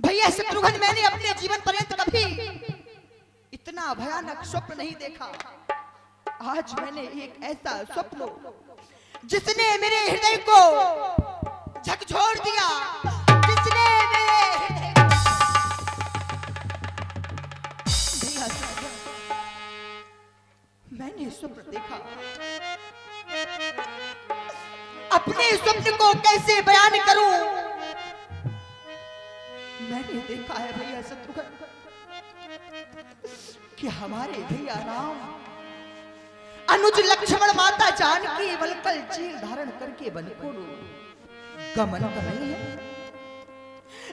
भैया शत्रुघ्न, मैंने अपने जीवन पर्यंत कभी इतना भयानक स्वप्न नहीं देखा। आज मैंने एक ऐसा स्वप्न जिसने मेरे हृदय को झकझोर दिया, जिसने मेरे हृदय को मैंने स्वप्न देखा। अपने स्वप्न को कैसे बयान करूं? मैंने देखा है भैया शत्रुघ्न कि हमारे भैया राम अनुज लक्ष्मण माता जानकी वलकल चील धारण करके वन को गमन कर रही है।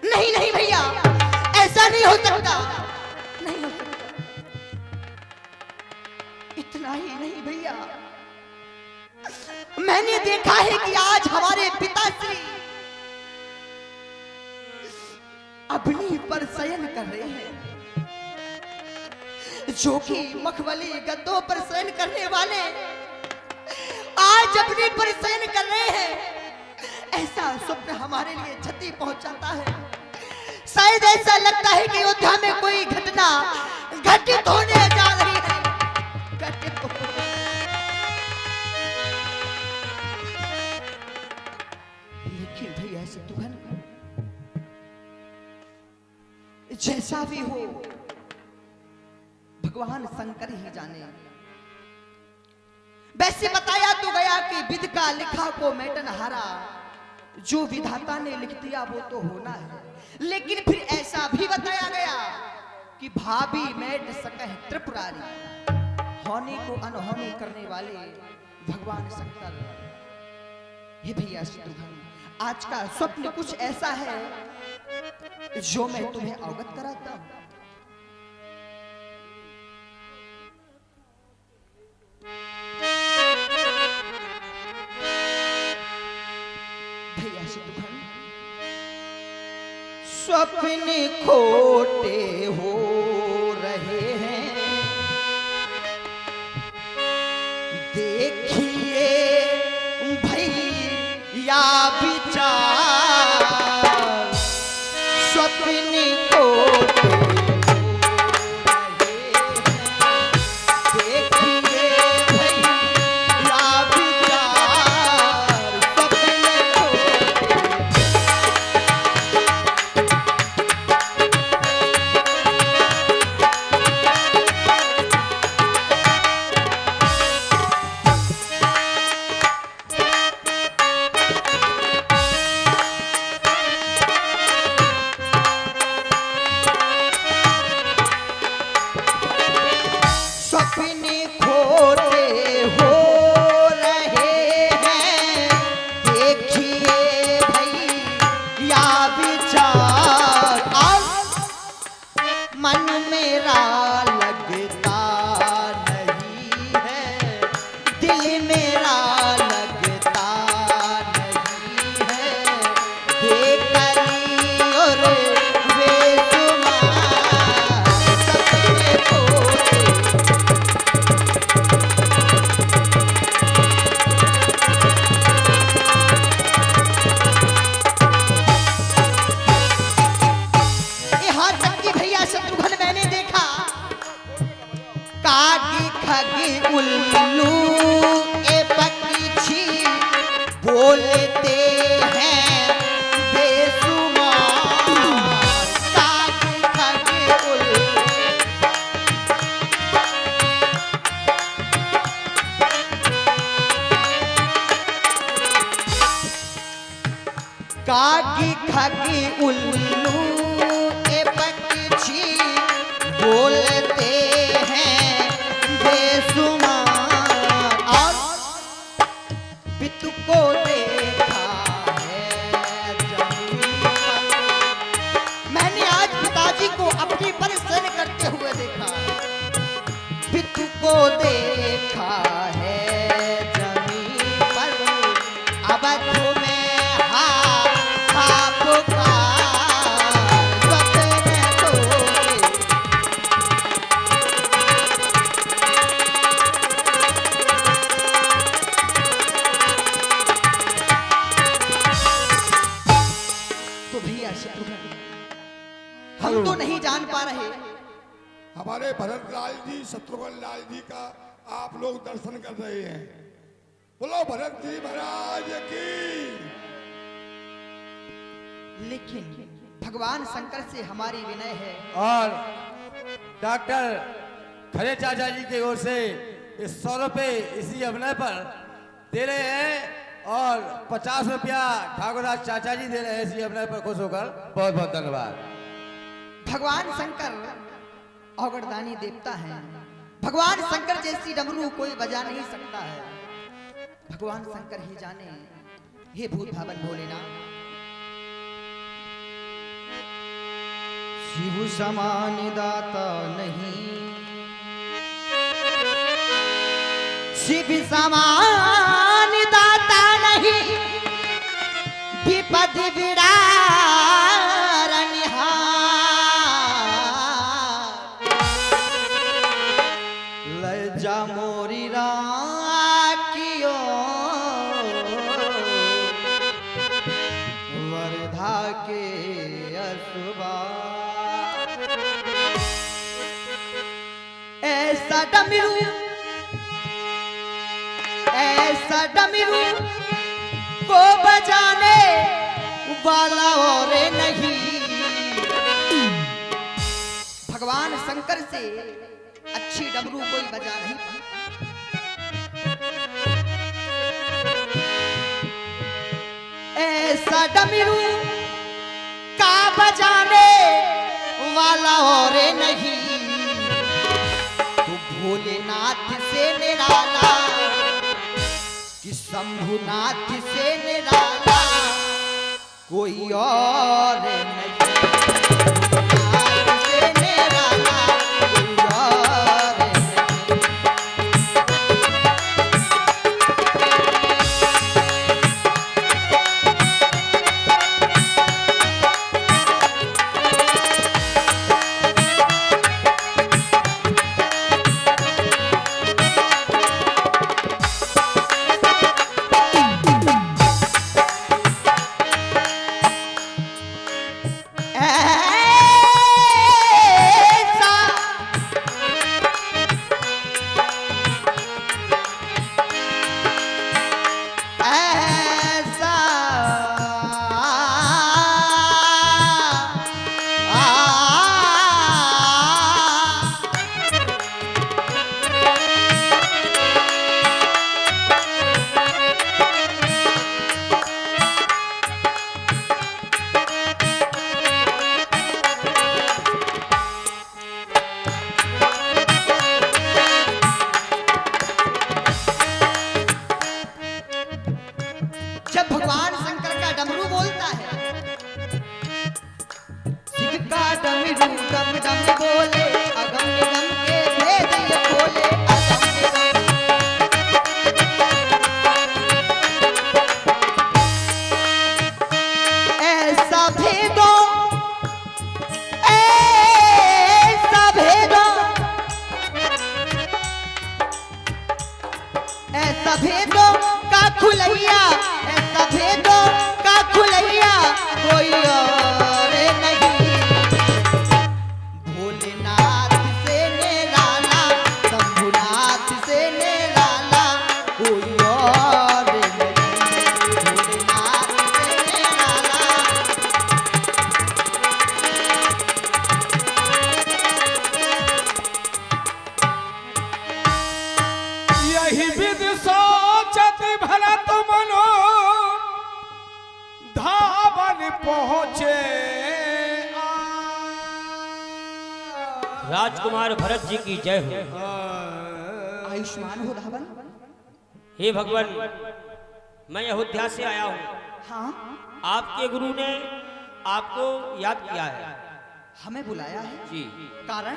नहीं नहीं भैया, ऐसा नहीं हो सकता, नहीं हो सकता। इतना ही नहीं भैया, मैंने देखा है कि आज हमारे पिताश्री अग्नि पर शयन कर रहे हैं, जो कि मखमली गद्दों पर शयन करने वाले आज अग्नि पर शयन कर रहे हैं। ऐसा स्वप्न हमारे लिए क्षति पहुंचाता है। शायद ऐसा लगता है कि अयोध्या में कोई घटना घटित होने जा रही है, घटित हो। लेकिन भैया शत्रुघ्न, जैसा भी हो भगवान शंकर ही जाने। वैसे बताया तो गया कि विधि का लिखा को मेटन हारा, जो विधाता ने लिख दिया वो तो होना है। लेकिन फिर ऐसा भी बताया गया कि भाभी मेट सकह त्रिपुरारी, होने को अनहोनी करने वाले भगवान शंकर। हे भैया शत्रुघ्न, आज का स्वप्न कुछ ऐसा है जो मैं तुम्हें अवगत कराता हूं। भैया शत्रुघ्न, स्वप्न खोटे हो रहे हैं, देखिए भैया विचार। स्वप्न खोटे कागी खागी उल्लू ए पक्षी बोलते हैं बेसुमार। और पितु को देखा है जमीन पर, मैंने आज पिताजी को अपनी पर शयन करते हुए देखा। पितु को देखा है जमीन पर, अब तुम्हें हम तो नहीं जान पा रहे। हमारे भरत लाल जी, शत्रुघ्न लाल जी का आप लोग दर्शन कर रहे हैं। बोलो भरत जी महाराज की। लेकिन भगवान शंकर से हमारी विनय है। और डॉक्टर खरे चाचा जी की ओर से इस 100 रुपये इसी अभिनय पर दे रहे हैं और 50 रुपया ठाकुरदास चाचा जी दे रहे हैं इसी अभिनय पर खुश होकर। बहुत बहुत धन्यवाद। भगवान शंकर औगड़दानी देवता हैं। भगवान शंकर जैसी डमरू कोई बजा नहीं सकता है। भगवान शंकर ही जाने। हे भूत भावन भोलेनाथ, शिव समान दाता नहीं, शिव समान दाता नहीं, विपद लज्जा मोरी राखियो वर्धा के असुबा। ऐसा डमरू को बजाने वाला और नहीं। भगवान शंकर से अच्छी डमरू कोई बजा नहीं पाता। ऐसा डमरू का बजाने वाला और नहीं। तो भोलेनाथ से निराला कि शंभुनाथ से निराला कोई और नहीं। जब भगवान शंकर का डमरू बोलता है, शिव का डमरू डम डम बोले, अगम निगम के भेद ये खोले, अगम निगम। ऐसा भेदो, ऐसा भेदो, ऐसा भेदो का खुलैया, ऐसा भेदो का खुलैया कोई और नहीं। भोलेनाथ से निराला, शंभुनाथ से निराला कोई और नहीं। भोलेनाथ से निराला। यही विध सोचत भरत मनो धावन पहुंचे। राजकुमार भरत जी की जय हो। आयुष्मान हो धावन। हे भगवान, मैं अयोध्या से आया हूँ। हाँ, आपके गुरु ने आपको याद किया है। हमें बुलाया है जी, कारण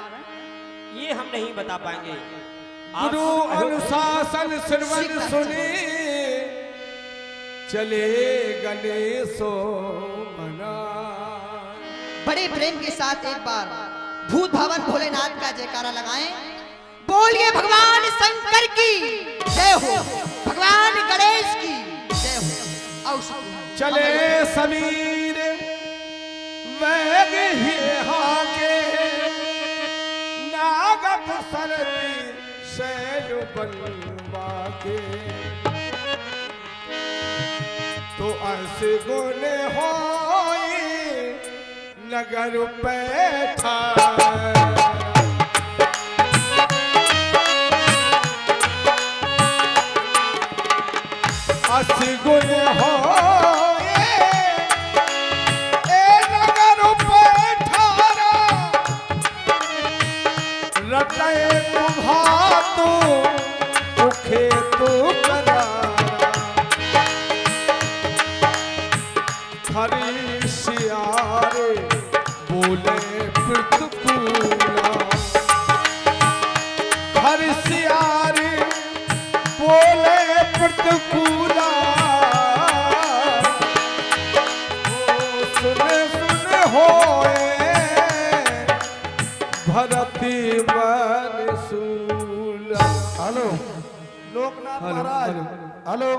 ये हम नहीं बता पाएंगे। गुरु अनुशासन श्रवण सुने चले गणेशो मना। बड़े प्रेम के साथ एक बार भूत भवन भोलेनाथ का जयकारा लगाएं। बोलिए भगवान शंकर की जय हो, भगवान गणेश की जय हो। चले समीर वेग ही बनवा के तो ऐसे गुने होई नगर बैठा ऐसे गुने होई ए नगर बैठा रटे तुम्हारा दुखे तो करारा हरी सियारे बोले प्रतिकूला हरी सियारे बोले प्रतिकूला सुने सुने होए भरती मन सूला। हेलो लोकनाथ महाराज, हेलो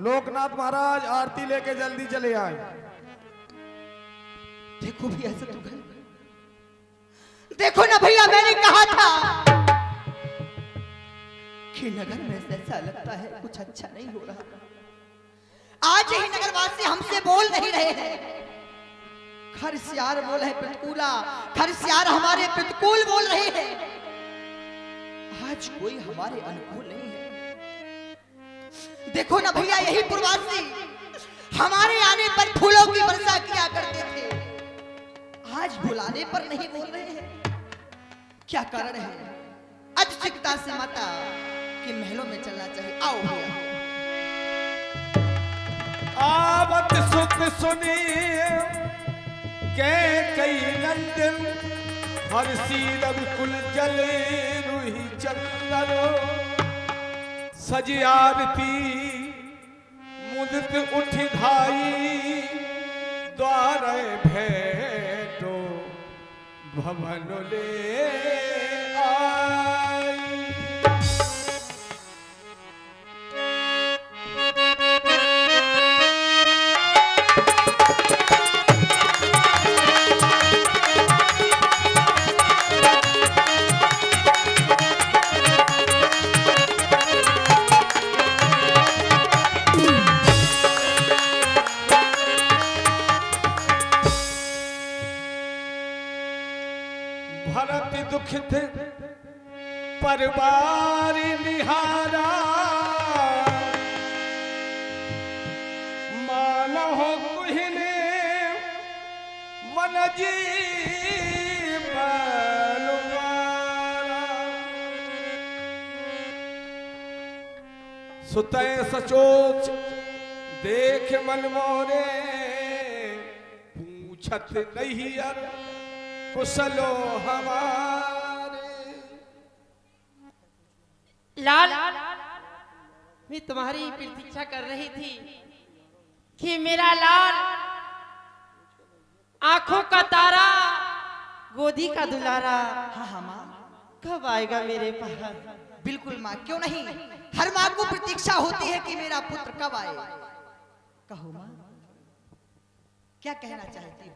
लोकनाथ महाराज, आरती लेके जल्दी चले आए। देखो भैया शत्रुघ्न, देखो ना भैया, मैंने कहा था कि नगर में से ऐसा लगता है कुछ अच्छा नहीं हो रहा। आज ही नगरवासी हमसे बोल नहीं रहे हैं, खरसियार बोल है प्रतिकूला, खरसियार हमारे प्रतिकूल बोल रहे हैं। आज कोई हमारे अनुकूल नहीं है। देखो ना भैया, यही पूर्वासी हमारे आने पर फूलों की वर्षा किया करते थे, आज बुलाने पर नहीं बोल रहे हैं। क्या कारण है? अतिशीघ्रता से माता के महलों में चलना चाहिए। आओ भैया। आवत सुत सुनी के कई नंदन हर्षी रवि कुल जले रुहि चंदनो सज आरती मुदित उठ धाई द्वार भेटो भवन ले आई। भरत दुखित परवार निहारा मानहो कुहने मन जीवन सुतय सचोच देख मन मोरे पूछत नहीं अर कुशलो हमारे। लाल, मैं तुम्हारी प्रतीक्षा कर रही थी कि मेरा लाल, आंखों का तारा, गोदी का दुलारा, हाँ हाँ माँ, कब आएगा मेरे पास? बिल्कुल माँ, क्यों नहीं। हर माँ को प्रतीक्षा होती है कि मेरा पुत्र कब आए। कहो माँ, क्या कहना चाहती हो?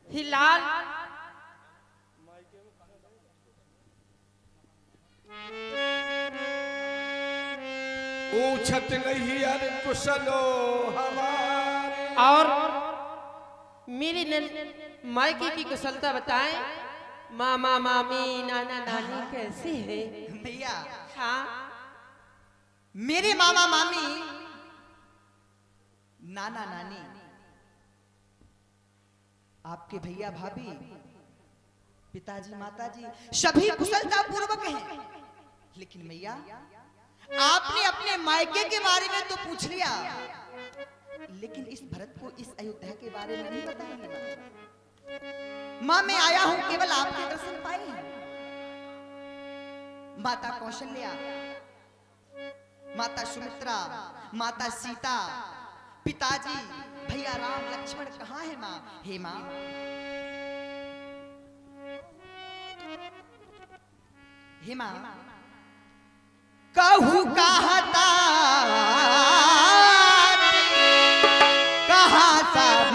ही लाल, पूछत नहीं अर कुशलो हमारे। और मेरी मायके की कुशलता बताएं। मामा मामी नाना नानी कैसे है? भैया, हाँ, मेरे मामा मामी नाना नानी, आपके भैया भाभी, पिताजी माताजी सभी कुशलता पूर्वक हैं। लेकिन मैया, आपने अपने मायके के बारे में तो पूछ लिया, लेकिन इस भरत को इस अयोध्या के बारे में नहीं बताएंगे। माँ, मैं आया हूं केवल आपके दर्शन पाए हैं। माता कौशल्या, माता सुमित्रा, माता सीता, पिताजी, भैया राम लक्ष्मण कहाँ है माँ? हे माँ, हे माँ, कहू कहता कहाँ सब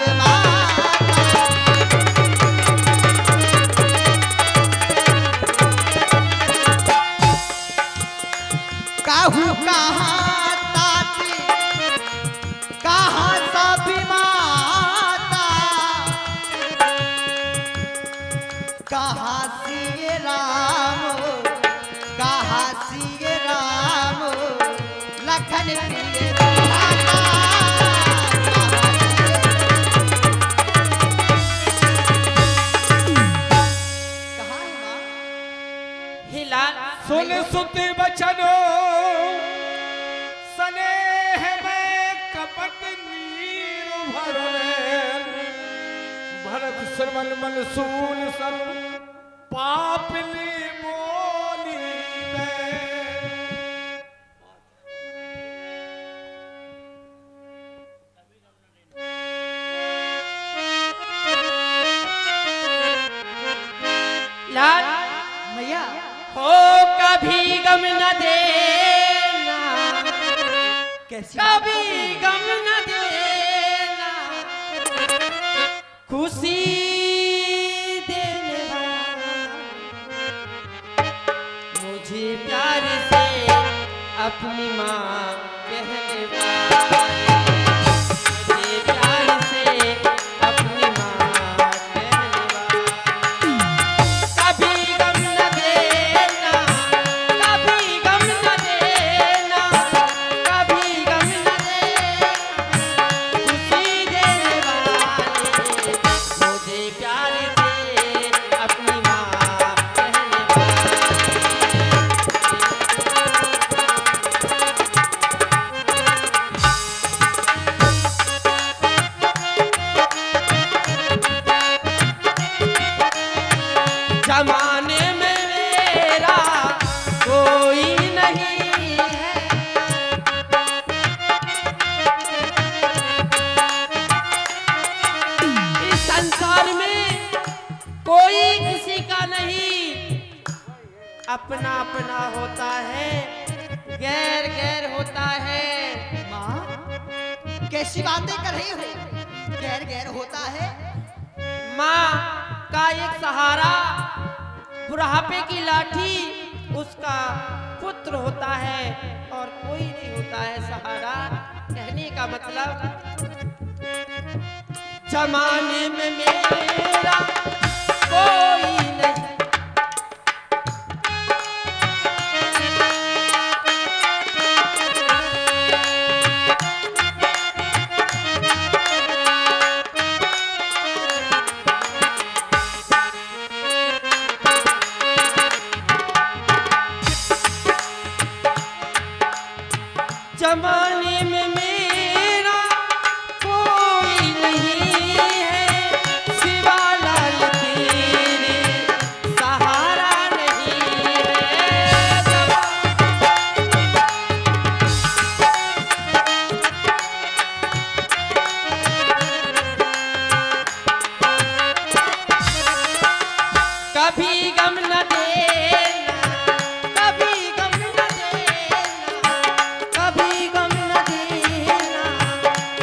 कहाँ सिए राम, कहाँ सिए राम, लखन प्रिय रामा, कहाँ है माँ? हे लाल, सुन सुति बचनो स्नेह में कपट नीर भरले भरत श्रवण मन सून सब पापली मोली में लाल मैया हो कभी गम न देना, कैसी कभी गम न देना, खुशी देने वाला मुझे प्यार से अपनी माँ कहने वाला, मुझे प्यार से अपनी माँ कहने वाला। कभी गम न देना, कभी गम न देना, कभी गम न देना, खुशी देने वाले मुझे प्यार से अपनी माँ कहने वाले। जमाने में मेरा कोई नहीं है, इस संसार में कोई किसी का नहीं, अपना अपना होता है, गैर गैर होता है। माँ कैसी बातें कर रही हो? गैर गैर होता है? माँ का एक सहारा, बुढ़ापे की लाठी उसका पुत्र होता है और कोई नहीं होता है सहारा। कहने का मतलब जमाने में मेरा कोई नहीं। जमाने में मेरा कोई नहीं है, सिवा लाल तेरे सहारा नहीं है। कभी गम न देना, कभी गम न देना, कभी गम न देना,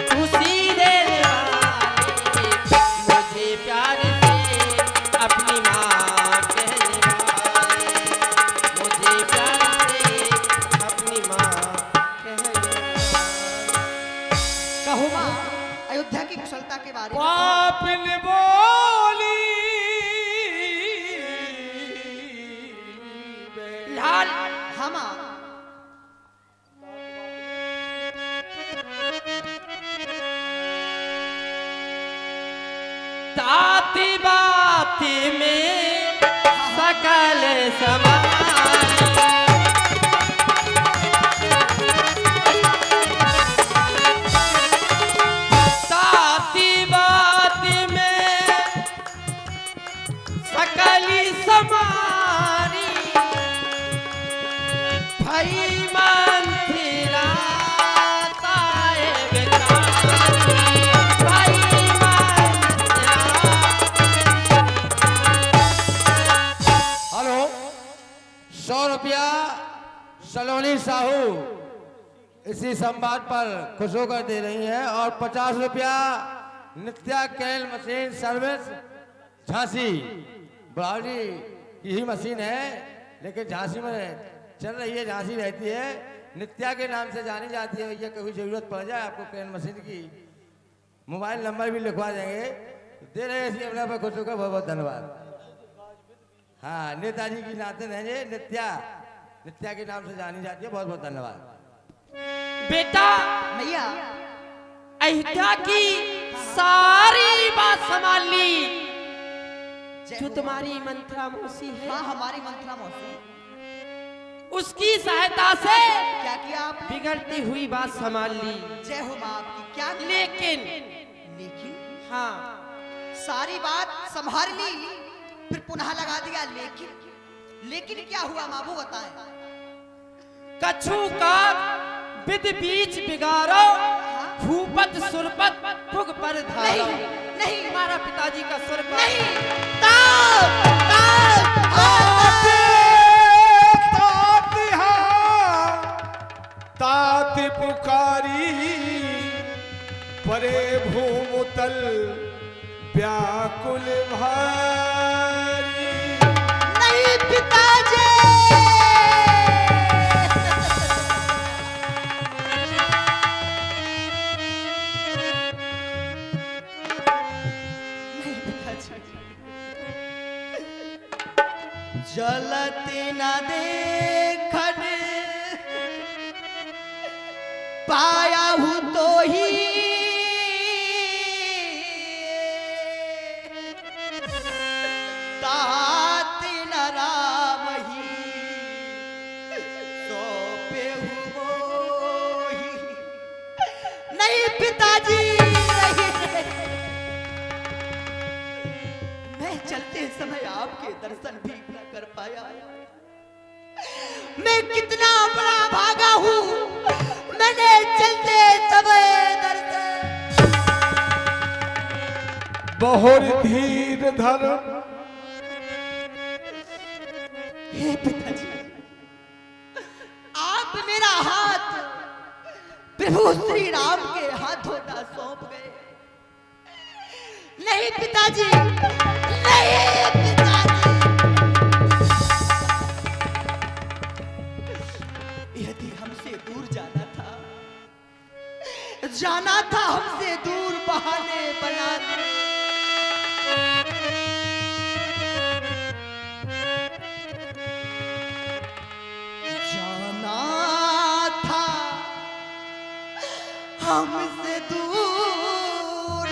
खुशी देने वाले मुझे प्यार से अपनी माँ कहने वाले, मुझे प्यार से अपनी माँ कहने वाले। कहो माँ, अयोध्या की कुशलता के बारे में कहो। पापिल बोली लाल, हाँ माँ, ताती बाती में सकल समान, ताती बाती में सकली समारी, भाई मान फिरा ताए बेचारी, भाई मान हेलो, 100 रुपया सलोनी साहू इसी संवाद पर खुश होकर दे रही हैं और 50 रुपया नित्या कैल मशीन सर्विस झांसी। बरावरी की ही मशीन है लेकिन झांसी में चल रही है, झांसी रहती है, नित्या के नाम से जानी जाती है। ये कभी जरूरत पड़ जाए आपको कैल मशीन की, मोबाइल नंबर भी लिखवा देंगे। दे रहे हैं इसी अपने पर खुश होकर बहुत बहुत धन्यवाद। हाँ, नेताजी की नातिन है ये नित्या। नित्या के नाम से जानी जाती है। बहुत बहुत धन्यवाद। बेटा भैया अहिल्या की सारी बात संभाल ली। जय जो हो तुम्हारी मंत्रा मौसी है, हाँ हमारी मंत्रा मौसी, उसकी सहायता से क्या किया आपने? बिगड़ती हुई बात संभाल ली। जय हो माँ आपकी। क्या किया? लेकिन हाँ, सारी बात संभाल ली, फिर पुनः लगा दिया लेकिन क्या हुआ माँ वो बताएं। कछु का विद बीच बिगाड़ो, भूपत सुरपत पुग पर धारो। नहीं हमारा पिताजी का सुर पर नहीं, ताप, ताति पुकारी परे भूमुतल व्याकुल भारी। नहीं पिताजी। नहीं पिताजी, जलती न देखन पाया हूँ तो ही तात न राम ही सौंपे हूँ मोही। नहीं पिताजी नहीं, मैं चलते समय आपके दर्शन भी न कर पाया। मैं कितना बड़ा भागा हूँ, मैंने चलते समय दर्शन। बहुत धीर धर हे पिताजी, आप मेरा हाथ प्रभु श्री राम के हाथों का सौंप गए। नहीं पिताजी, नहीं पिताजी। यदि हमसे दूर जाना था हमसे दूर बहाने बनाने। जाना था हमसे दूर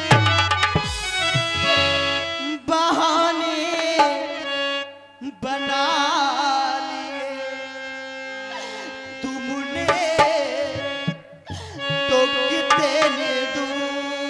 बहाने बना लिए तुमने तो कितने दूर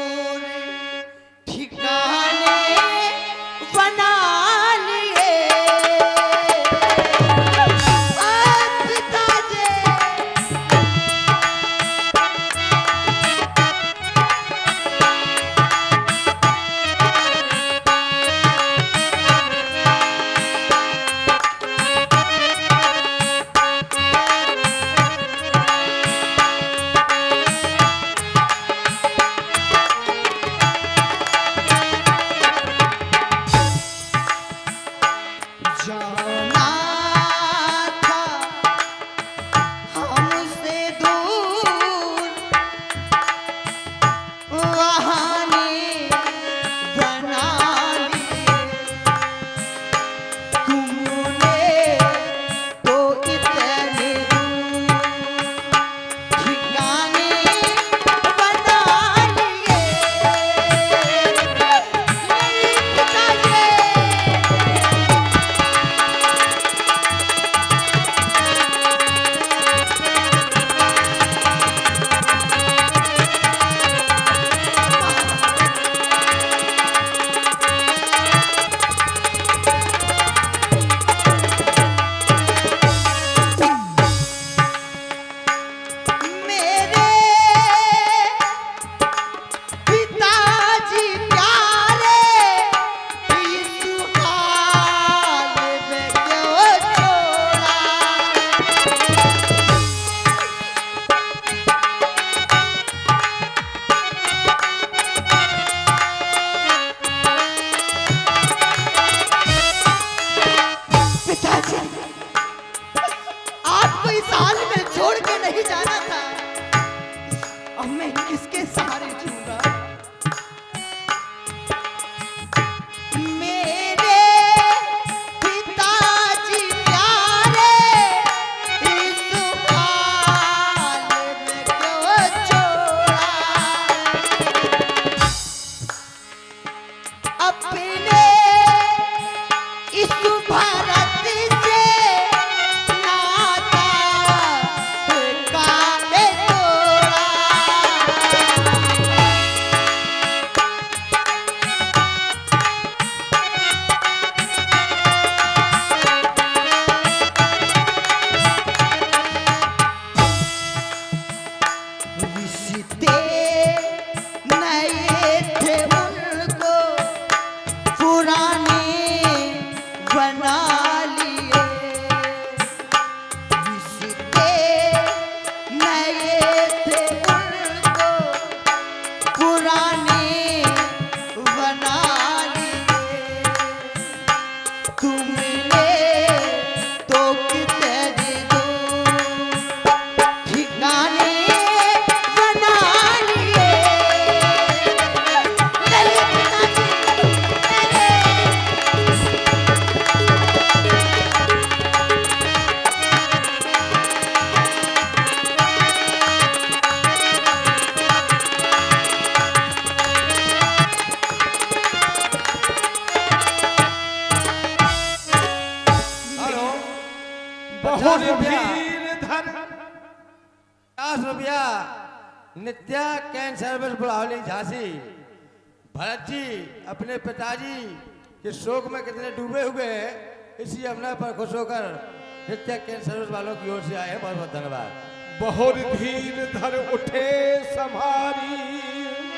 बहुर रुपया। धीर धर 50 रुपया नित्या कैन सर्विस बुढ़ावली झांसी। भरत जी अपने पिताजी के शोक में कितने डूबे हुए हैं, इसी अवसर पर खुश होकर नित्या कैन सर्विस वालों की ओर से आए हैं। बहुत बहुत धन्यवाद। बहुर धीर धर उठे संभारी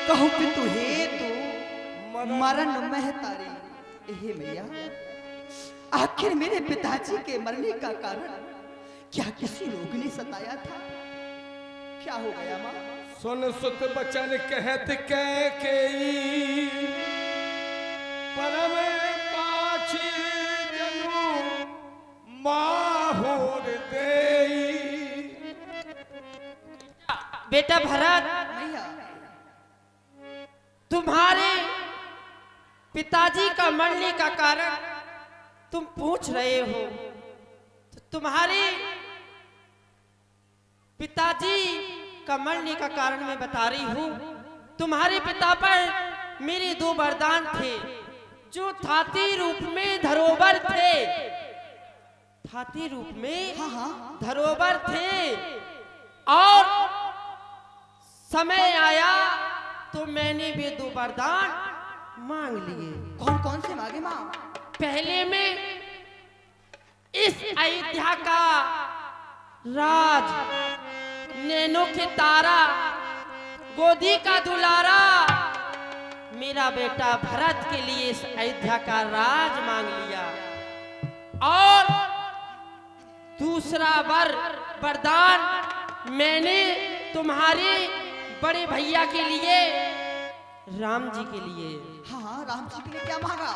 कहूँ कि तू हे तू मरण महतारी। हे मैया, आखिर मेरे पिताजी के मरने का कारण क्या किसी रोग ने सताया था? क्या हो गया माँ? सुन सुत बचन कहत कैकेयी परम पाछी जनु माहुर देई। बेटा भरत, मैया, तुम्हारे पिताजी का मरने का कारण तुम पूछ रहे हो, तो तुम्हारे पिताजी का मरने का कारण मैं बता रही हूँ। तुम्हारे पिता पर मेरे 2 वरदान थे, जो थाती रूप में धरोवर थे। थाती रूप में हाँ हाँ धरोवर थे, और समय आया तो मैंने वे 2 वरदान मांग लिए। कौन कौन से मांगे माँ? पहले में इस अयोध्या का राज, नैनों के तारा, गोदी का दुलारा, मेरा बेटा भरत के लिए इस अयोध्या का राज मांग लिया। और दूसरा वरदान मैंने तुम्हारे बड़े भैया के लिए, राम जी के लिए, हाँ हाँ, राम जी के लिए क्या मांगा?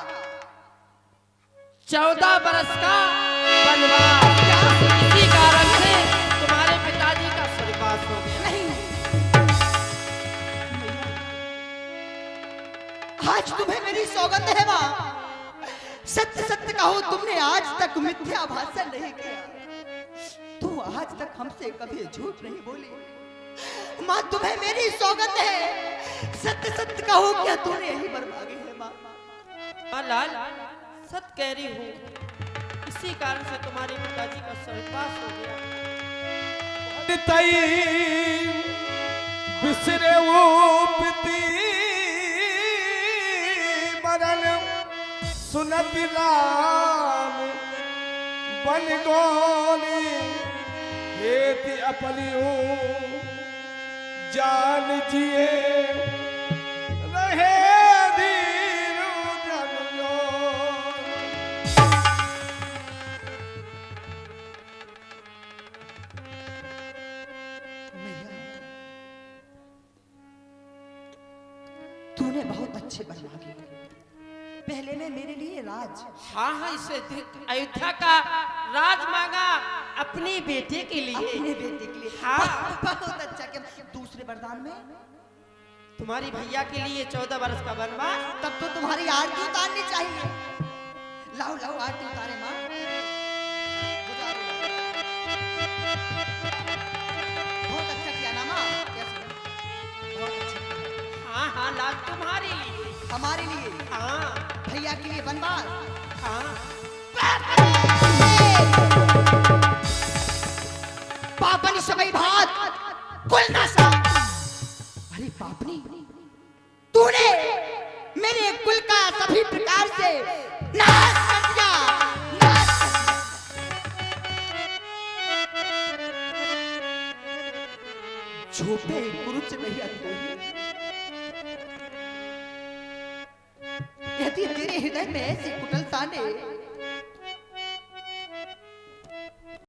14 बरस का वनवास। इसी कारण से तुम्हारे पिताजी का स्वर्गवास हो गया। नहीं, आज तुम्हें मेरी सौगंध है माँ। सत्य सत्य कहो, तुमने आज तक मिथ्या भाषण नहीं किया। तू आज तक हमसे कभी झूठ नहीं बोली माँ। तुम्हें मेरी सौगंध है, सत्य सत्य कहो, क्या तूने यही वर मांगे है माँ? हाँ लाल, सच कह रही हूँ। इसी कारण से तुम्हारे पिताजी का स्वर्गवास हो गया। तई बिसरे वो पिती मरण सुनत राम बन गोली हेति अपनी जान जिए रहे धीरू जनो। मैया, तूने बहुत अच्छे वर मांगे। पहले ने मेरे लिए राज, हाँ हाँ, इसे अयोध्या का राज मांगा अपने बेटे के लिए। अपने बेटे के लिए। हाँ। बहुत अच्छा। क्या दूसरे वरदान में? तुम्हारी भैया के लिए 14 बरस का वनवास। तब तो तुम्हारी आरती उतारनी चाहिए। लाओ लाओ आरती उतारे माँ। बहुत अच्छा किया ना माँ। कैसे? बहुत अच्छा किया। हाँ हाँ लाल, तुम्हारे लिए। हमारे लिए, हाँ भैया के लिए वनवास। हाँ। पापनी समय भात कुल नासा। अरे पापनी, तूने मेरे कुल का सभी प्रकार से नाश कर दिया, नाश कर दिया। झोपे कुरुच नहीं अंदर। यदि तेरे हृदय में ऐसी कुटिलता ने